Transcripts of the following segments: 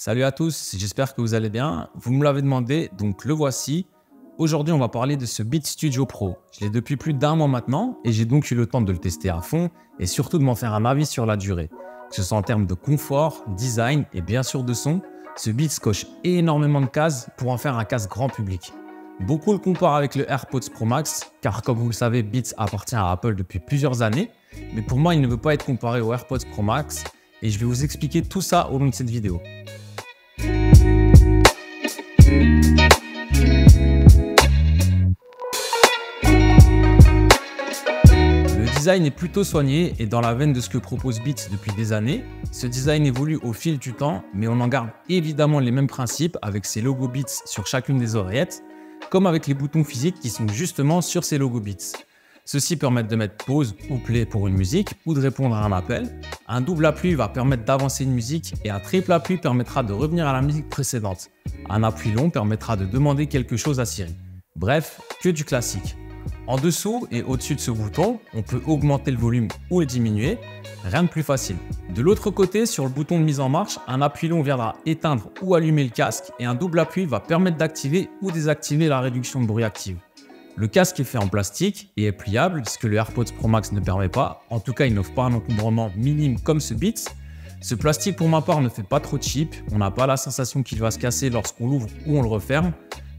Salut à tous, j'espère que vous allez bien. Vous me l'avez demandé, donc le voici. Aujourd'hui, on va parler de ce Beat Studio Pro. Je l'ai depuis plus d'1 mois maintenant et j'ai donc eu le temps de le tester à fond et surtout de m'en faire un avis sur la durée. Que ce soit en termes de confort, design et bien sûr de son, ce Beats coche énormément de cases pour en faire un casque grand public. Beaucoup le comparent avec le AirPods Pro Max, car comme vous le savez, Beats appartient à Apple depuis plusieurs années, mais pour moi, il ne veut pas être comparé au AirPods Pro Max et je vais vous expliquer tout ça au long de cette vidéo. Le design est plutôt soigné et dans la veine de ce que propose Beats depuis des années. Ce design évolue au fil du temps, mais on en garde évidemment les mêmes principes avec ses logos Beats sur chacune des oreillettes, comme avec les boutons physiques qui sont justement sur ces logos Beats. Ceux-ci permettent de mettre pause ou play pour une musique ou de répondre à un appel. Un double appui va permettre d'avancer une musique et un triple appui permettra de revenir à la musique précédente. Un appui long permettra de demander quelque chose à Siri. Bref, que du classique. En dessous et au-dessus de ce bouton, on peut augmenter le volume ou le diminuer, rien de plus facile. De l'autre côté, sur le bouton de mise en marche, un appui long viendra éteindre ou allumer le casque et un double appui va permettre d'activer ou désactiver la réduction de bruit active. Le casque est fait en plastique et est pliable, ce que le AirPods Pro Max ne permet pas. En tout cas, il n'offre pas un encombrement minime comme ce Beats. Ce plastique, pour ma part, ne fait pas trop cheap. On n'a pas la sensation qu'il va se casser lorsqu'on l'ouvre ou on le referme.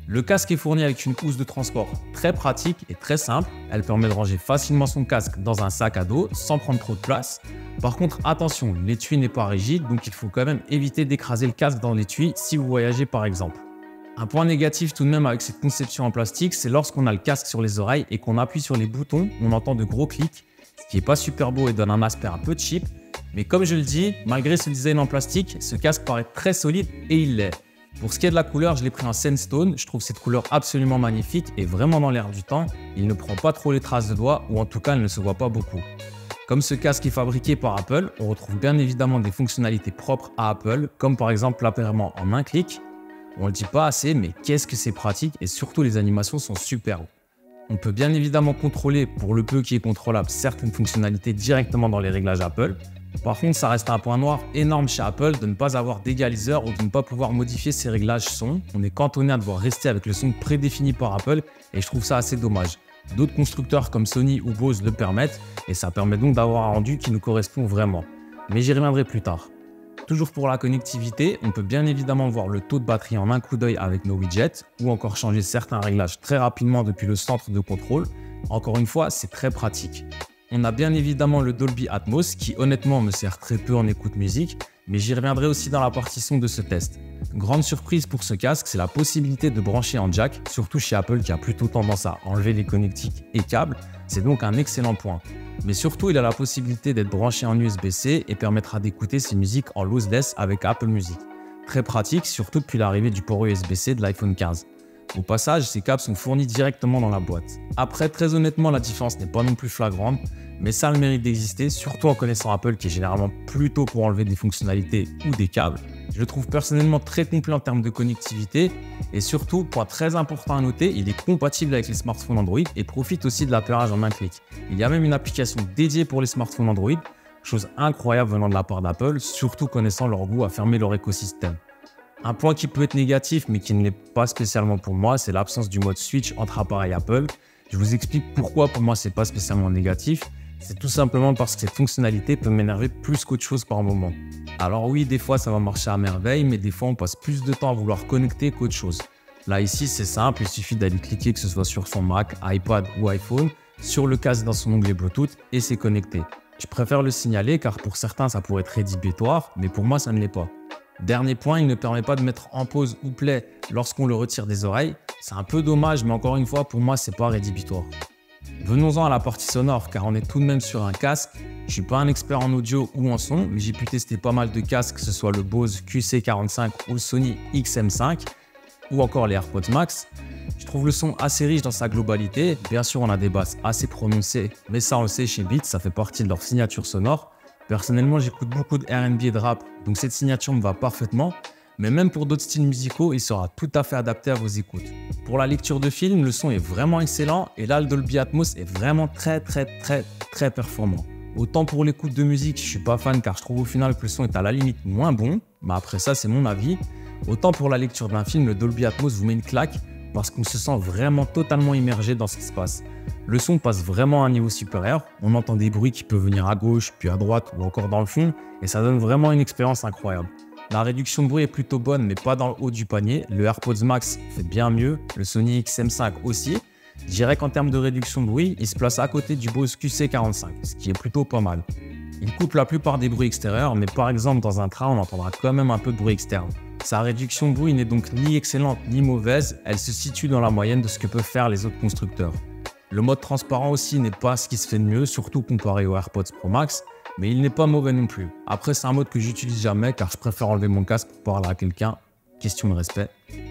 Le casque est fourni avec une housse de transport très pratique et très simple. Elle permet de ranger facilement son casque dans un sac à dos sans prendre trop de place. Par contre, attention, l'étui n'est pas rigide, donc il faut quand même éviter d'écraser le casque dans l'étui si vous voyagez par exemple. Un point négatif tout de même avec cette conception en plastique, c'est lorsqu'on a le casque sur les oreilles et qu'on appuie sur les boutons, on entend de gros clics, ce qui n'est pas super beau et donne un aspect un peu cheap. Mais comme je le dis, malgré ce design en plastique, ce casque paraît très solide et il l'est. Pour ce qui est de la couleur, je l'ai pris en sandstone. Je trouve cette couleur absolument magnifique et vraiment dans l'air du temps. Il ne prend pas trop les traces de doigts ou en tout cas, il ne se voit pas beaucoup. Comme ce casque est fabriqué par Apple, on retrouve bien évidemment des fonctionnalités propres à Apple, comme par exemple l'appairement en un clic. On le dit pas assez, mais qu'est-ce que c'est pratique et surtout les animations sont superbes. On peut bien évidemment contrôler, pour le peu qui est contrôlable, certaines fonctionnalités directement dans les réglages Apple. Par contre, ça reste un point noir énorme chez Apple de ne pas avoir d'égaliseur ou de ne pas pouvoir modifier ses réglages son. On est cantonné à devoir rester avec le son prédéfini par Apple et je trouve ça assez dommage. D'autres constructeurs comme Sony ou Bose le permettent et ça permet donc d'avoir un rendu qui nous correspond vraiment. Mais j'y reviendrai plus tard. Toujours pour la connectivité, on peut bien évidemment voir le taux de batterie en un coup d'œil avec nos widgets ou encore changer certains réglages très rapidement depuis le centre de contrôle. Encore une fois, c'est très pratique. On a bien évidemment le Dolby Atmos qui honnêtement me sert très peu en écoute musique, mais j'y reviendrai aussi dans la partie son de ce test. Grande surprise pour ce casque, c'est la possibilité de brancher en jack, surtout chez Apple qui a plutôt tendance à enlever les connectiques et câbles, c'est donc un excellent point. Mais surtout, il a la possibilité d'être branché en USB-C et permettra d'écouter ses musiques en lossless avec Apple Music. Très pratique, surtout depuis l'arrivée du port USB-C de l'iPhone 15. Au passage, ces câbles sont fournis directement dans la boîte. Après, très honnêtement, la différence n'est pas non plus flagrante, mais ça a le mérite d'exister, surtout en connaissant Apple qui est généralement plutôt pour enlever des fonctionnalités ou des câbles. Je le trouve personnellement très complet en termes de connectivité et surtout, point très important à noter, il est compatible avec les smartphones Android et profite aussi de l'appairage en un clic. Il y a même une application dédiée pour les smartphones Android, chose incroyable venant de la part d'Apple, surtout connaissant leur goût à fermer leur écosystème. Un point qui peut être négatif mais qui ne l'est pas spécialement pour moi, c'est l'absence du mode switch entre appareils Apple. Je vous explique pourquoi pour moi c'est pas spécialement négatif. C'est tout simplement parce que cette fonctionnalité peut m'énerver plus qu'autre chose par moment. Alors oui, des fois ça va marcher à merveille, mais des fois on passe plus de temps à vouloir connecter qu'autre chose. Là ici c'est simple, il suffit d'aller cliquer que ce soit sur son Mac, iPad ou iPhone, sur le casque dans son onglet Bluetooth et c'est connecté. Je préfère le signaler car pour certains ça pourrait être rédhibitoire, mais pour moi ça ne l'est pas. Dernier point, il ne permet pas de mettre en pause ou play lorsqu'on le retire des oreilles. C'est un peu dommage, mais encore une fois, pour moi, c'est pas rédhibitoire. Venons-en à la partie sonore, car on est tout de même sur un casque. Je suis pas un expert en audio ou en son, mais j'ai pu tester pas mal de casques, que ce soit le Bose QC45 ou le Sony XM5, ou encore les AirPods Max. Je trouve le son assez riche dans sa globalité. Bien sûr, on a des basses assez prononcées, mais ça on le sait chez Beats, ça fait partie de leur signature sonore. Personnellement, j'écoute beaucoup de R&B et de rap, donc cette signature me va parfaitement. Mais même pour d'autres styles musicaux, il sera tout à fait adapté à vos écoutes. Pour la lecture de film, le son est vraiment excellent et là, le Dolby Atmos est vraiment très performant. Autant pour l'écoute de musique, je suis pas fan car je trouve au final que le son est à la limite moins bon, mais après ça c'est mon avis. Autant pour la lecture d'un film, le Dolby Atmos vous met une claque parce qu'on se sent vraiment totalement immergé dans ce qui se passe. Le son passe vraiment à un niveau supérieur, on entend des bruits qui peuvent venir à gauche, puis à droite ou encore dans le fond, et ça donne vraiment une expérience incroyable. La réduction de bruit est plutôt bonne mais pas dans le haut du panier, le AirPods Max fait bien mieux, le Sony XM5 aussi. Je dirais qu'en termes de réduction de bruit, il se place à côté du Bose QC45, ce qui est plutôt pas mal. Il coupe la plupart des bruits extérieurs, mais par exemple dans un train, on entendra quand même un peu de bruit externe. Sa réduction de bruit n'est donc ni excellente ni mauvaise, elle se situe dans la moyenne de ce que peuvent faire les autres constructeurs. Le mode transparent aussi n'est pas ce qui se fait de mieux, surtout comparé aux AirPods Pro Max, mais il n'est pas mauvais non plus. Après, c'est un mode que j'utilise jamais car je préfère enlever mon casque pour parler à quelqu'un. Question de respect.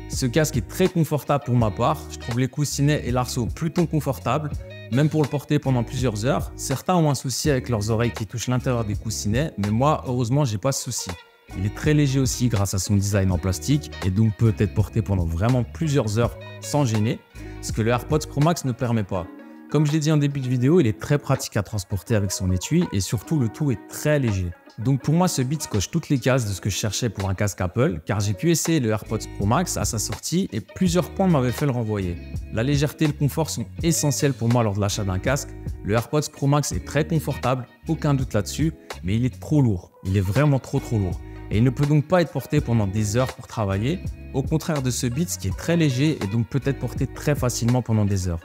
Ce casque est très confortable pour ma part, je trouve les coussinets et l'arceau plutôt confortables, même pour le porter pendant plusieurs heures. Certains ont un souci avec leurs oreilles qui touchent l'intérieur des coussinets, mais moi, heureusement, j'ai pas ce souci. Il est très léger aussi grâce à son design en plastique et donc peut être porté pendant vraiment plusieurs heures sans gêner, ce que le AirPods Pro Max ne permet pas. Comme je l'ai dit en début de vidéo, il est très pratique à transporter avec son étui et surtout le tout est très léger. Donc pour moi, ce Beats coche toutes les cases de ce que je cherchais pour un casque Apple, car j'ai pu essayer le AirPods Pro Max à sa sortie et plusieurs points m'avaient fait le renvoyer. La légèreté et le confort sont essentiels pour moi lors de l'achat d'un casque. Le AirPods Pro Max est très confortable, aucun doute là-dessus, mais il est trop lourd. Il est vraiment trop lourd. Et il ne peut donc pas être porté pendant des heures pour travailler, au contraire de ce Beats qui est très léger et donc peut être porté très facilement pendant des heures.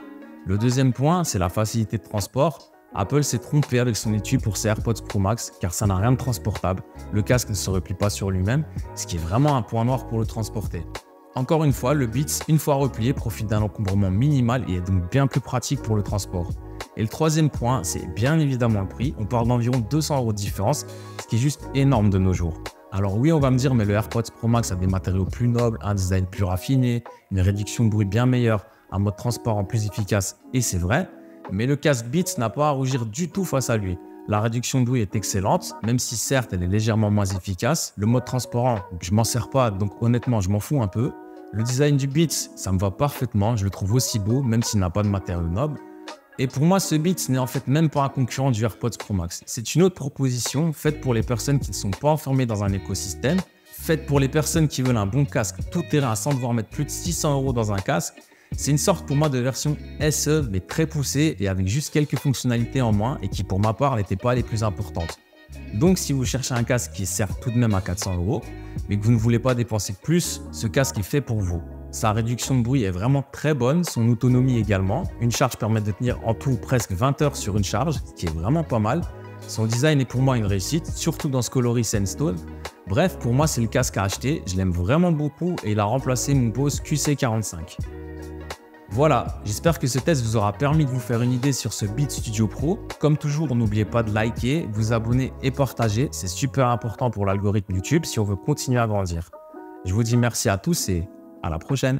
Le deuxième point, c'est la facilité de transport. Apple s'est trompé avec son étui pour ses AirPods Pro Max car ça n'a rien de transportable. Le casque ne se replie pas sur lui-même, ce qui est vraiment un point noir pour le transporter. Encore une fois, le Beats, une fois replié, profite d'un encombrement minimal et est donc bien plus pratique pour le transport. Et le troisième point, c'est bien évidemment le prix. On parle d'environ 200 € de différence, ce qui est juste énorme de nos jours. Alors oui, on va me dire, mais le AirPods Pro Max a des matériaux plus nobles, un design plus raffiné, une réduction de bruit bien meilleure, un mode transparent plus efficace, et c'est vrai, mais le casque Beats n'a pas à rougir du tout face à lui. La réduction de bruit est excellente, même si certes elle est légèrement moins efficace. Le mode transparent, je m'en sers pas, donc honnêtement je m'en fous un peu. Le design du Beats, ça me va parfaitement, je le trouve aussi beau, même s'il n'a pas de matériaux nobles. Et pour moi, ce Beats n'est en fait même pas un concurrent du AirPods Pro Max. C'est une autre proposition faite pour les personnes qui ne sont pas enfermées dans un écosystème, faite pour les personnes qui veulent un bon casque tout terrain sans devoir mettre plus de 600 € dans un casque. C'est une sorte pour moi de version SE mais très poussée et avec juste quelques fonctionnalités en moins et qui pour ma part n'étaient pas les plus importantes. Donc si vous cherchez un casque qui est certes tout de même à 400 € mais que vous ne voulez pas dépenser plus, ce casque est fait pour vous. Sa réduction de bruit est vraiment très bonne, son autonomie également. Une charge permet de tenir en tout presque 20 heures sur une charge, ce qui est vraiment pas mal. Son design est pour moi une réussite, surtout dans ce coloris Sandstone. Bref, pour moi c'est le casque à acheter, je l'aime vraiment beaucoup et il a remplacé mon Bose QC45. Voilà, j'espère que ce test vous aura permis de vous faire une idée sur ce Beats Studio Pro. Comme toujours, n'oubliez pas de liker, vous abonner et partager, c'est super important pour l'algorithme YouTube si on veut continuer à grandir. Je vous dis merci à tous et à la prochaine.